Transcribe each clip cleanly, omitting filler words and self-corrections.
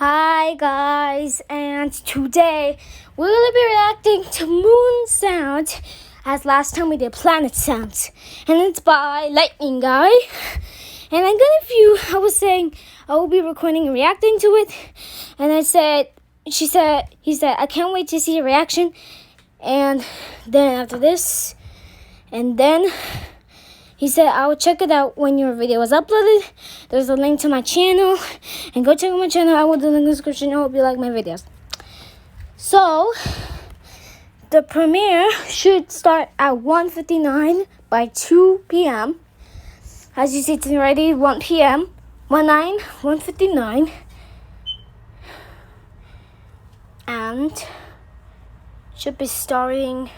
Hi guys, and today we're gonna be reacting to moon sounds as last time we did planet sounds, and it's by Lightning Guy. And I'm I was saying I will be recording and reacting to it, and he said, I can't wait to see your reaction. And then after this, and then he said, I will check it out when your video is uploaded. There's a link to my channel. And go check out my channel. I will do the link in the description. I hope you like my videos. So, the premiere should start at 1:59 by 2 p.m. As you see, it's already 1 p.m. 1:59. And should be starting.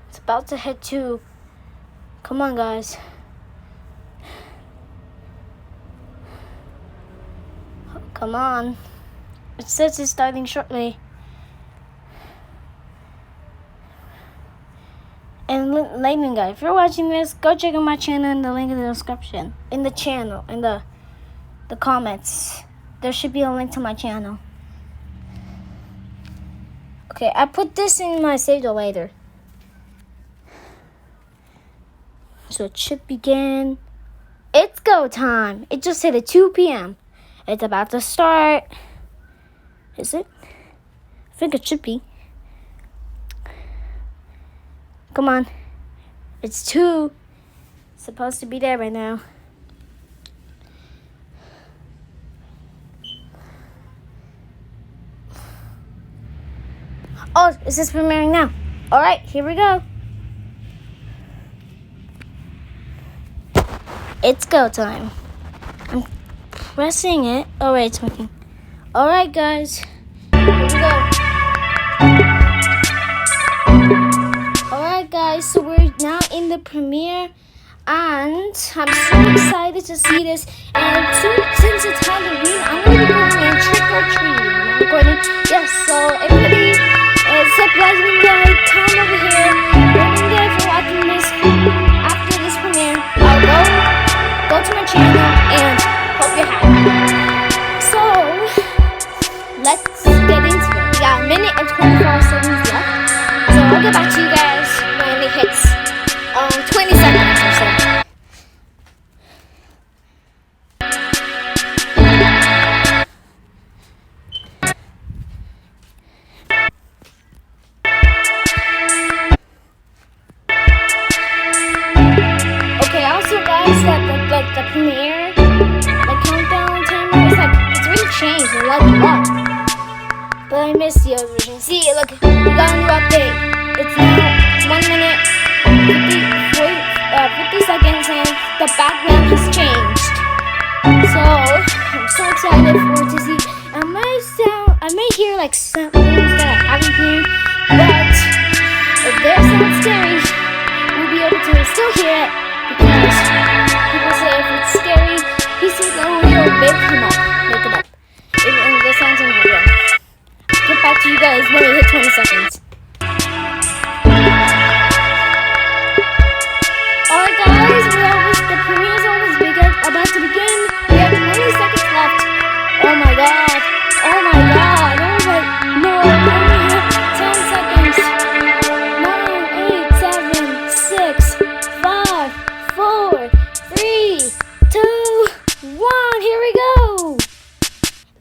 It's about to head to... Come on, guys. Come on. It says it's starting shortly. And Lightning Guy, if you're watching this, go check out my channel in the link in the description. In the channel, in the comments. There should be a link to my channel. Okay, I put this in my save the later. So it should begin. It's go time. It just hit at 2 p.m. It's about to start. Is it? I think it should be. Come on. It's 2. It's supposed to be there right now. Oh, is this premiering now? All right, here we go. It's go time. I'm pressing it. Oh, wait, it's working. Alright, guys. Here we go. Alright, guys. So we're now in the premiere. And I'm so excited to see this. And since it's Halloween, I'm going to be going in trick-or-treating. I'm recording. Yes, so everybody, except Lightning Guy, come over here. Lightning Guy, if you're watching this after this premiere, go to my channel and hope you're happy. So, let's get into it. We got a minute and 24 seconds left. So I'll get back to you guys when it hits 20 seconds or so. Okay, also guys, that the premiere, the countdown timer, it's really changed a lot. But I missed the other version. See, look, we got a new update. It's now 1 minute 50 seconds, and the background has changed. So I'm so excited to see. I may hear like sounds that I haven't heard, but if their sound scary, we'll be able to still hear it. Because people say if it's scary, he says, oh, you'll make it up. And the sounds are not real. Get back to you guys when we hit 20 seconds. Alright guys, the premiere is almost about to begin. We have 20 seconds left. Oh my god. Oh my god. No, we only have 10 seconds. 9, 8, 7, 6, 5, 4, 3, 2, 1. Here we go.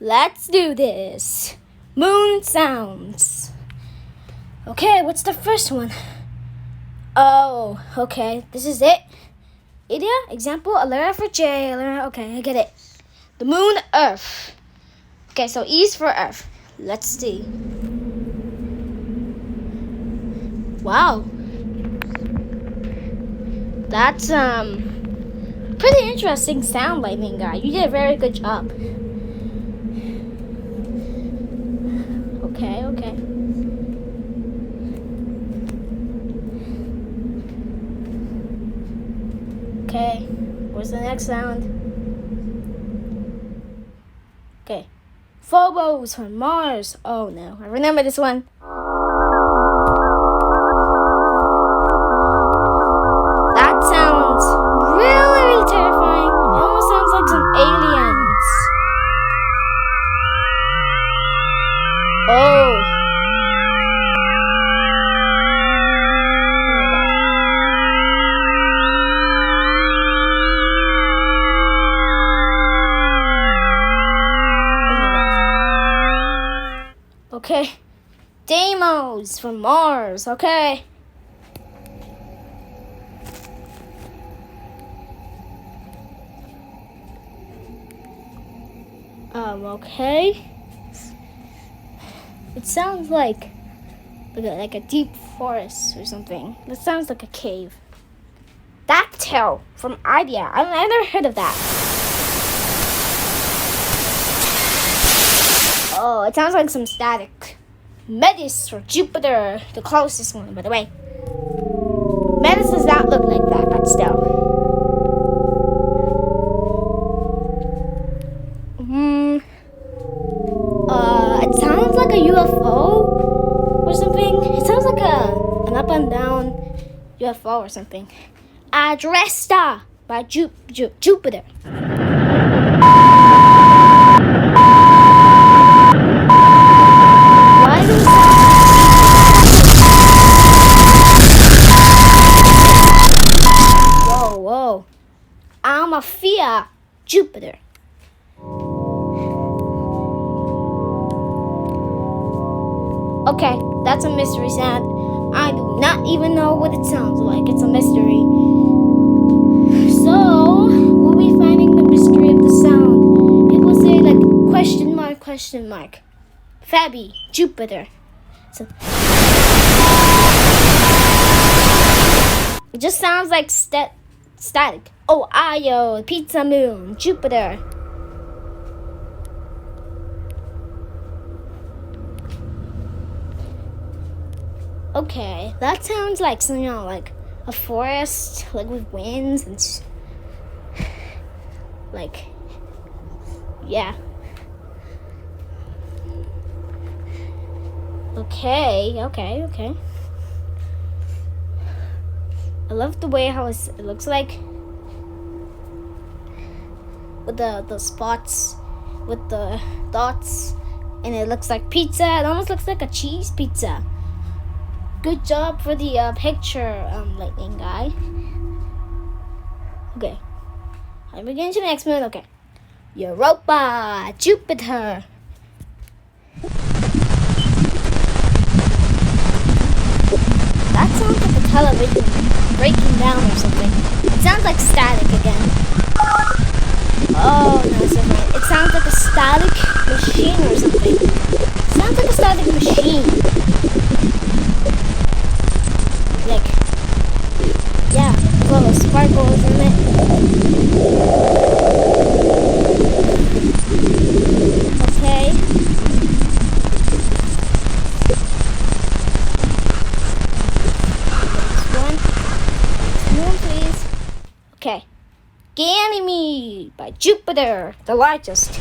Let's do this. Moon sounds. Okay, what's the first one? Oh, okay. This is it. Idia, example, a letter for J. Okay, I get it. The moon, Earth. Okay, so E is for Earth. Let's see. Wow. That's pretty interesting sound, Lightning Guy. You did a very good job. Okay. Okay, where's the next sound? Okay. Phobos from Mars. Oh no, I remember this one. That sounds really terrifying. It almost sounds like some aliens. Okay. Deimos from Mars. Okay. Okay. It sounds like a deep forest or something. It sounds like a cave. Dactyl from Idea. I've never heard of that. Oh, it sounds like some static. Metis or Jupiter, the closest one, by the way. Metis does not look like that, but still. It sounds like a UFO or something. It sounds like an up and down UFO or something. Adresta by Jupiter. Why do Whoa. Amalthea, Jupiter. Okay, that's a mystery sound. I do not even know what it sounds like. It's a mystery. So, we'll be finding the mystery of the sound. It will say like question mark. Fabi, Jupiter. So, it just sounds like static. Oh, Io, Pizza Moon, Jupiter. Okay, that sounds like something like a forest, like with winds and like, yeah. Okay. I love the way how it looks like with the spots, with the dots, and it looks like pizza. It almost looks like a cheese pizza. Good job for the picture, lightning guy. Okay. I'm beginning to the next one. Okay. Europa, Jupiter. That sounds like a television breaking down or something. It sounds like static again. Oh, no, it's different. It sounds like a static machine or something. It sounds like a static machine. Like, yeah, with all the sparkles in it. Okay. Please. Okay. Ganymede by Jupiter, the largest.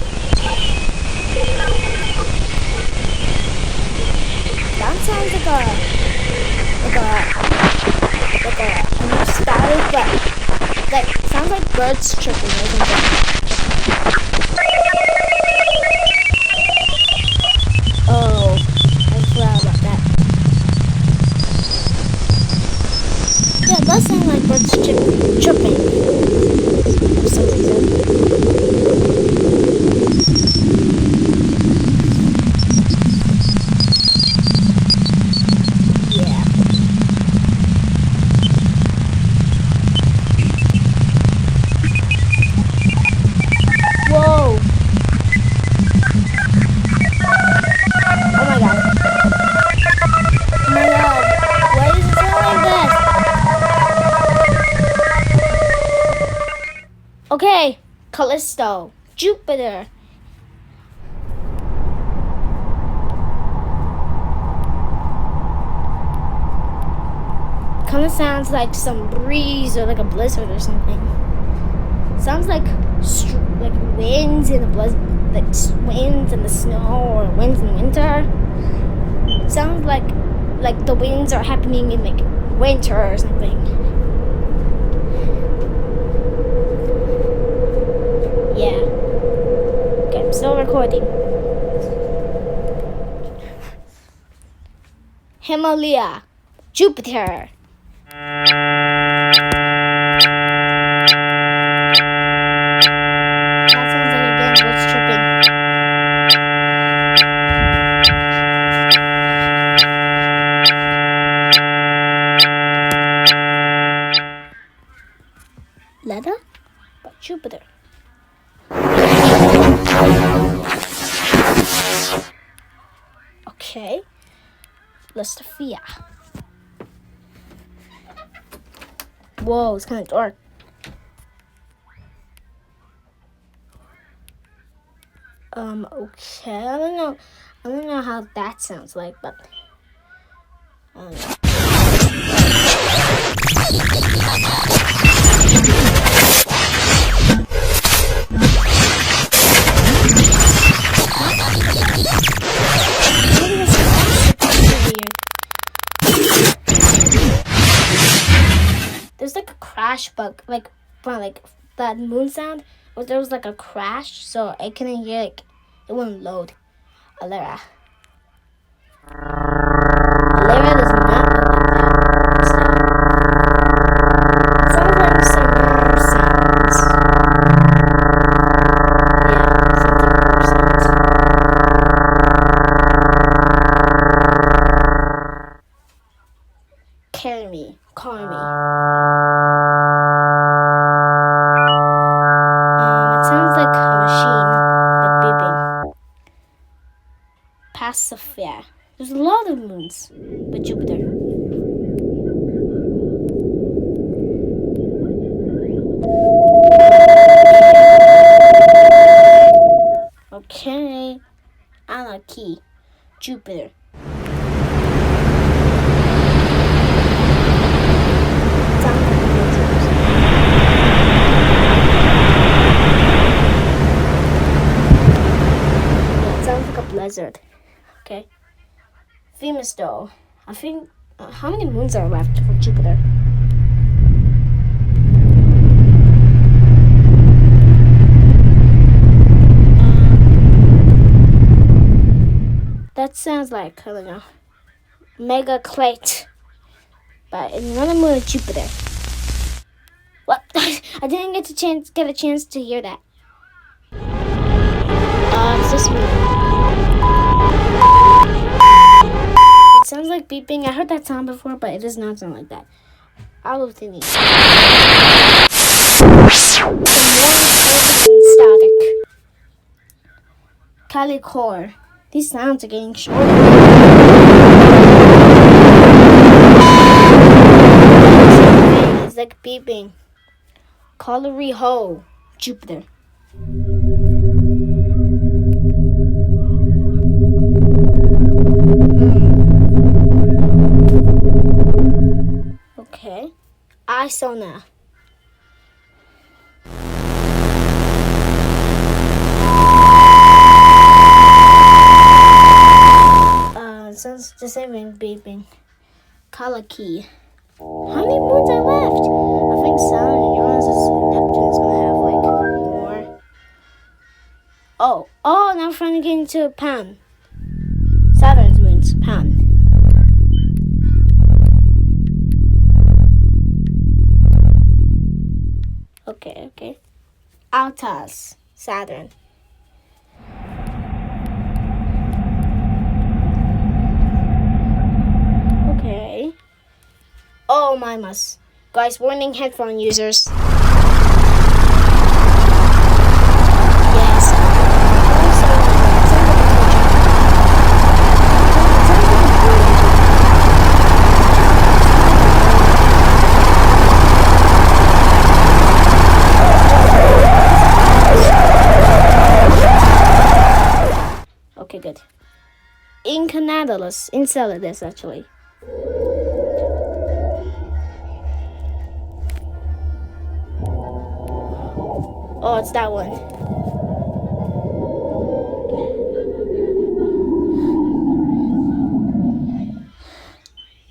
That sounds like a static, but like sounds like birds chirping or something. Oh, I forgot about that. Yeah, it does sound like birds chirping. For some reason. Yeah. Whoa. Oh my god. Why does it sound like this? Okay, Callisto, Jupiter. Kind of sounds like some breeze or like a blizzard or something. Sounds like winds in the winds in the snow or winds in winter. Sounds like the winds are happening in like winter or something. Yeah. Okay, I'm still recording. Himalaya, Jupiter. That sounds like again birds chirping. Lastafia. Whoa, it's kind of dark. Okay, I don't know how that sounds like, but there's like a crash bug, like that moon sound. There was like a crash, so I couldn't hear, like, it wouldn't load. Alera does not look like that. So, it sounds like summer sounds. Yeah, something more sounds. Carry me, call me. It sounds like a machine, but beeping. Passophia. There's a lot of moons with Jupiter. Okay. Anarchy. Jupiter. It sounds like a blizzard. Okay. Famous though. I think how many moons are left for Jupiter? That sounds like, I don't know, mega clate. But another moon of Jupiter. What? I didn't get a chance to hear that. It's this moon. It sounds like beeping. I heard that sound before, but it does not sound like that. All of the needs. Some more static. Calicore. These sounds are getting shorter. It's like beeping. Colliery Ho, Jupiter. Okay. Isona. Sounds the same thing, beeping. Kalaki. How many moons are left? I think Saturn and Uranus and Neptune is gonna have like more. Oh, now we're finally getting to Pan. Saturn's moons, Pan. Okay. Altas, Saturn. Okay. Oh, my must. Guys, warning headphone users. Yes. Okay, good. Enceladus, actually. Oh, it's that one.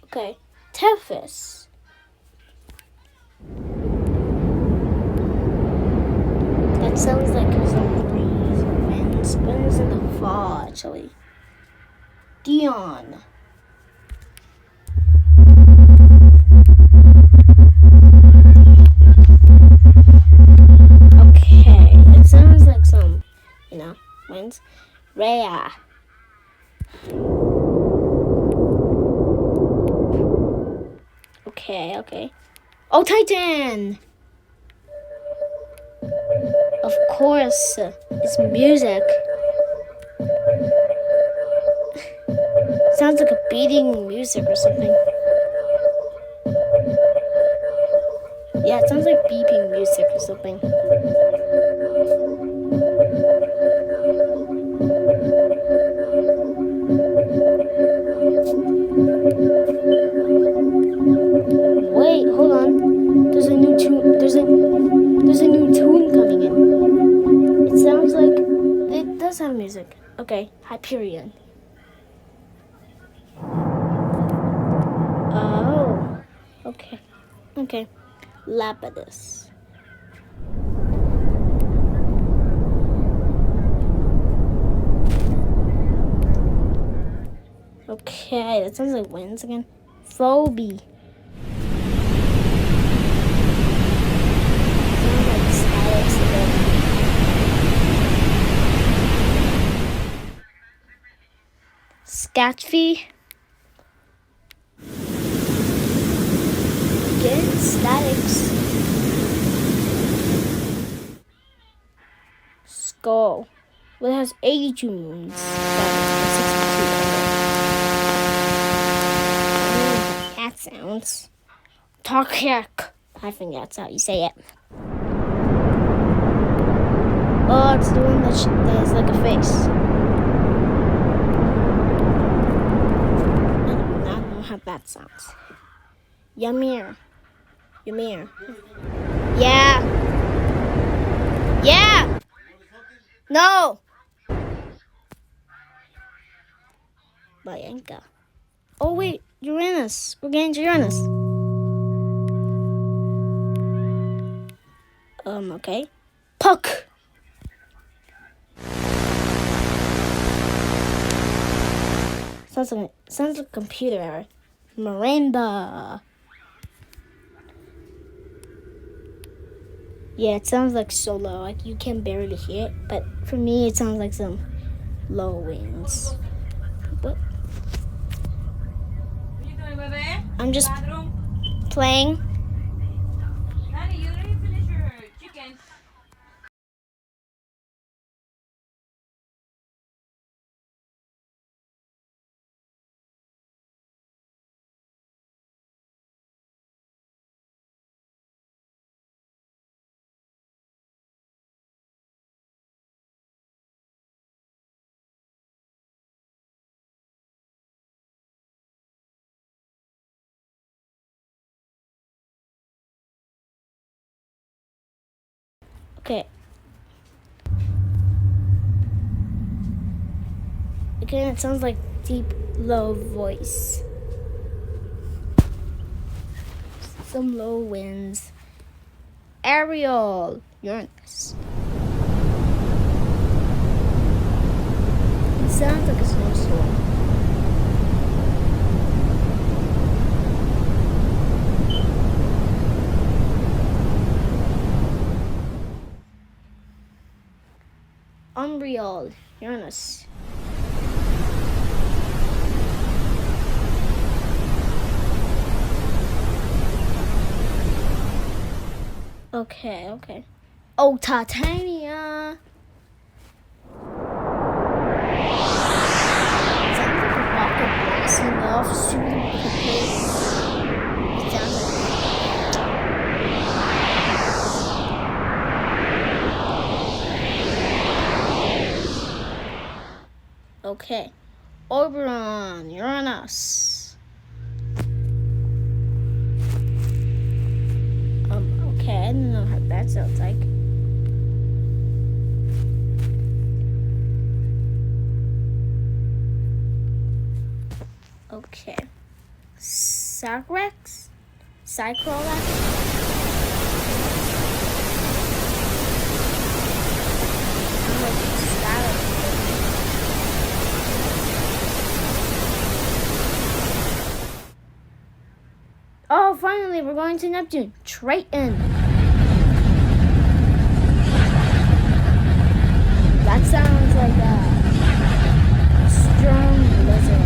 Okay, Tethys. That sounds like some breeze or wind. Spins in the fall, actually. Dion. Wins. Rhea. Okay. Oh, Titan! Of course, it's music. Sounds sounds like a beating music or something. Yeah, it sounds like beeping music or something. Wait, hold on. There's a new tune. There's a new tune coming in. It sounds like it does have music. Okay, Hyperion. Oh, okay, okay. Lapidus. Okay, that sounds like winds again. Phoebe. Sounds like statics again. Scatfy. Again, statics. Skull. Well, it has 82 moons. That sounds. Tarkiak. I think that's how you say it. Oh, it's the one that is like a face. I do not know how that sounds. Ymir. Ymir. Yeah. Yeah. No. Bianca. Oh wait, Uranus. We're getting to Uranus. Okay. Puck. Sounds like a computer error. Miranda. Yeah, it sounds like so low. Like you can barely hear it. But for me, it sounds like some low winds. What? What are you doing, baby? I'm just Bathroom? playing. Honey, you didn't finish your chicken. Okay. Again, it sounds like deep, low voice. Some low winds. Ariel. Uranus. It sounds like a snowstorm. Umbriel. Uranus. Okay. Oh, Titania. Sounds like a rocket blasting off super quickly. It sounds like. Okay. Oberon, Uranus. Okay, I don't know how that sounds like. Okay. Sacrex? Cyclorax? Oh, finally, we're going to Neptune. Triton. That sounds like a strong lizard.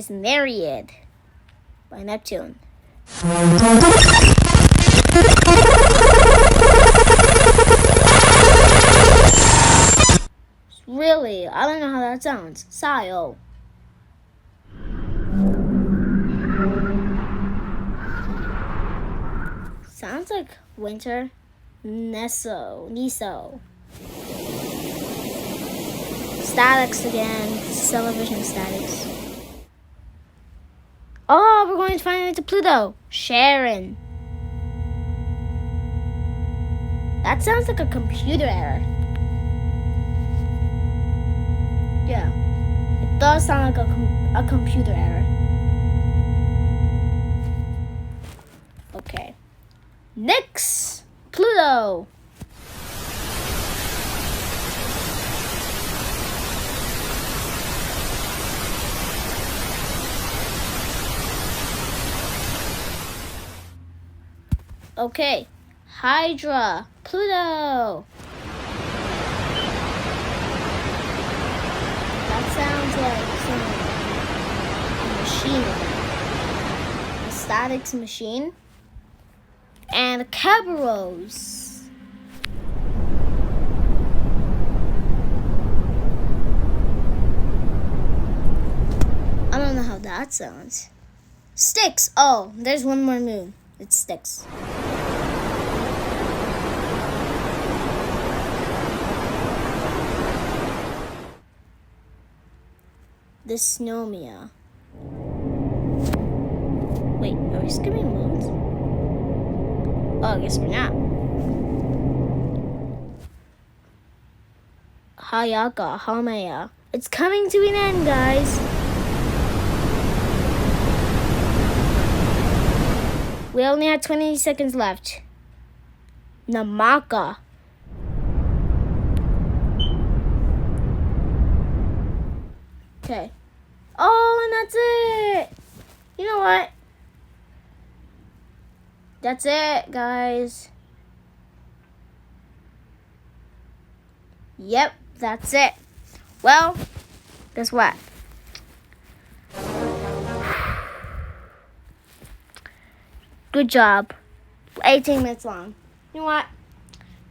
is Nereid by Neptune. Really? I don't know how that sounds. Sio. Sounds like winter. Niso. Statics again. Television statics. Oh, we're going finally to Pluto. Sharon. That sounds like a computer error. Yeah. It does sound like a computer error. Okay. Next, Pluto. Okay, Hydra, Pluto. That sounds like a machine. A statics machine. And Kerberos. I don't know how that sounds. Styx. Oh, there's one more moon. It's Styx. Dysnomia. Wait, are we skipping moons? Oh, I guess we're not. Hayaka, Haumea. It's coming to an end, guys. We only have 20 seconds left. Namaka. Okay. Oh, and that's it. You know what? That's it, guys. Yep, that's it. Well, guess what? Good job. 18 minutes long. You know what?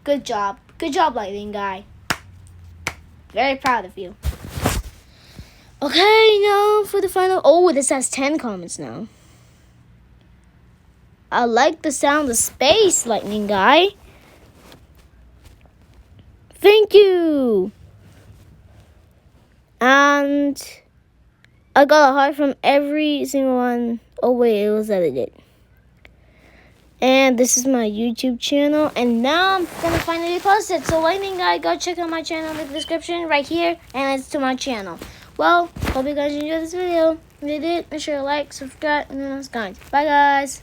Good job. Good job, Lightning Guy. Very proud of you. Okay, now for the final. Oh, this has 10 comments now. I like the sound of space, Lightning Guy. Thank you. And I got a heart from every single one. Oh, wait, it was edited. And this is my YouTube channel. And now I'm going to finally post it. So, Lightning Guy, go check out my channel in the description right here. And it's to my channel. Well, hope you guys enjoyed this video. If you did, make sure to like, subscribe, and then it's gone. Bye, guys.